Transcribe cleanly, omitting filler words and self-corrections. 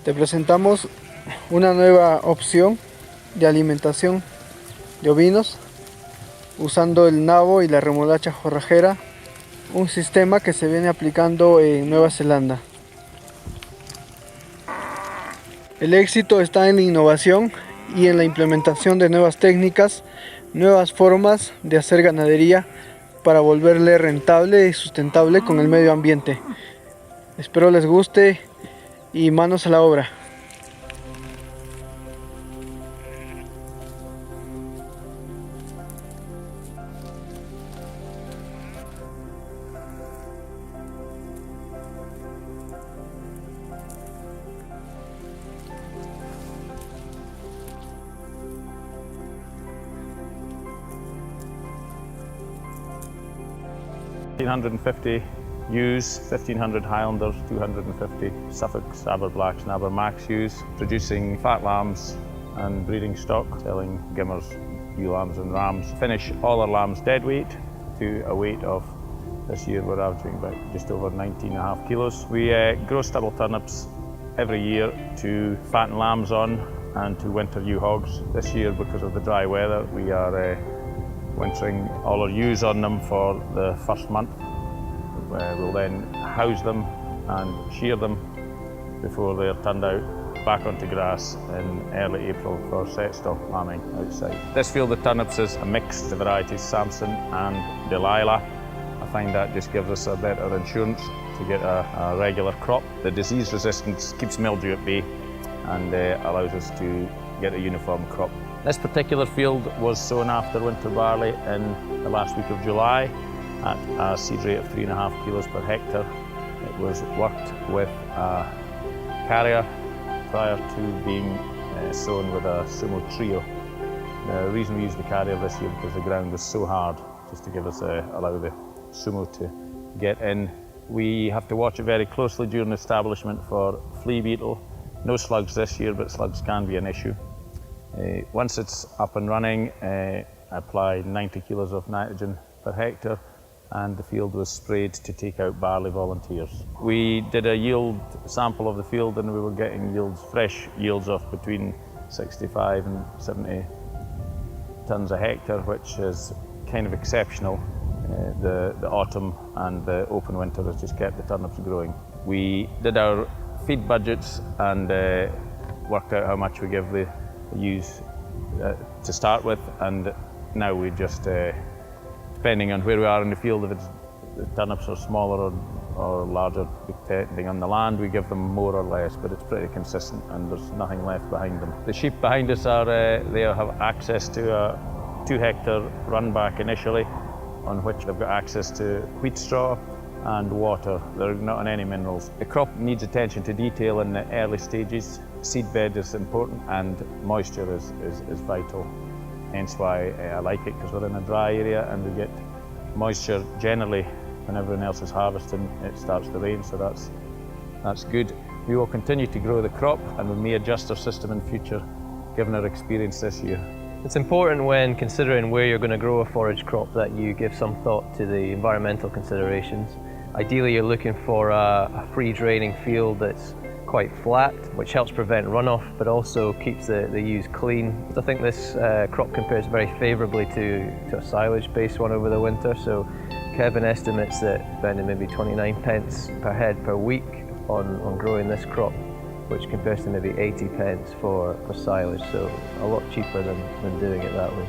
Te presentamos una nueva opción de alimentación de ovinos usando el nabo y la remolacha forrajera, un sistema que se viene aplicando en Nueva Zelanda. El éxito está en la innovación y en la implementación de nuevas técnicas, nuevas formas de hacer ganadería para volverle rentable y sustentable con el medio ambiente. Espero les guste y manos a la obra. Ewes, 1,500 Highlanders, 250 Suffolk, Sabre Blacks and Aber Max ewes, producing fat lambs and breeding stock, selling gimmers, ewe lambs and rams. Finish all our lambs dead weight to a weight of, this year we're averaging about just over 19.5 kilos. We grow stubble turnips every year to fatten lambs on and to winter ewe hogs. This year, because of the dry weather, we are wintering all our ewes on them for the first month. We'll then house them and shear them before they're turned out back onto grass in early April for set stock lambing outside. This field of turnips is a mix of varieties, Samson and Delilah. I find that just gives us a better insurance to get a regular crop. The disease resistance keeps mildew at bay and allows us to get a uniform crop. This particular field was sown after winter barley in the last week of July at a seed rate of 3.5 kilos per hectare. It was worked with a carrier prior to being sown with a sumo trio. The reason we used the carrier this year because the ground was so hard, just to give us allow the sumo to get in. We have to watch it very closely during establishment for flea beetle. No slugs this year, but slugs can be an issue. Once it's up and running, I applied 90 kilos of nitrogen per hectare and the field was sprayed to take out barley volunteers. We did a yield sample of the field and we were getting fresh yields of between 65 and 70 tonnes a hectare, which is kind of exceptional. The autumn and the open winter has just kept the turnips growing. We did our feed budgets and worked out how much we give the ewes to start with, and now we just depending on where we are in the field, if the turnips are smaller or larger, depending on the land, we give them more or less, but it's pretty consistent and there's nothing left behind them. The sheep behind us they have access to a 2-hectare run back initially, on which they've got access to wheat straw and water. They're not on any minerals. The crop needs attention to detail in the early stages. Seed bed is important and moisture is vital. Hence why I like it, because we're in a dry area and we get moisture generally when everyone else is harvesting. It starts to rain, so that's good. We will continue to grow the crop and we may adjust our system in future given our experience this year. It's important when considering where you're going to grow a forage crop that you give some thought to the environmental considerations. Ideally, you're looking for a free draining field that's quite flat, which helps prevent runoff, but also keeps the ewes clean. I think this crop compares very favourably to a silage-based one over the winter. So Kevin estimates that spending maybe 29 pence per head per week on growing this crop, which compares to maybe 80 pence for silage, so a lot cheaper than doing it that way.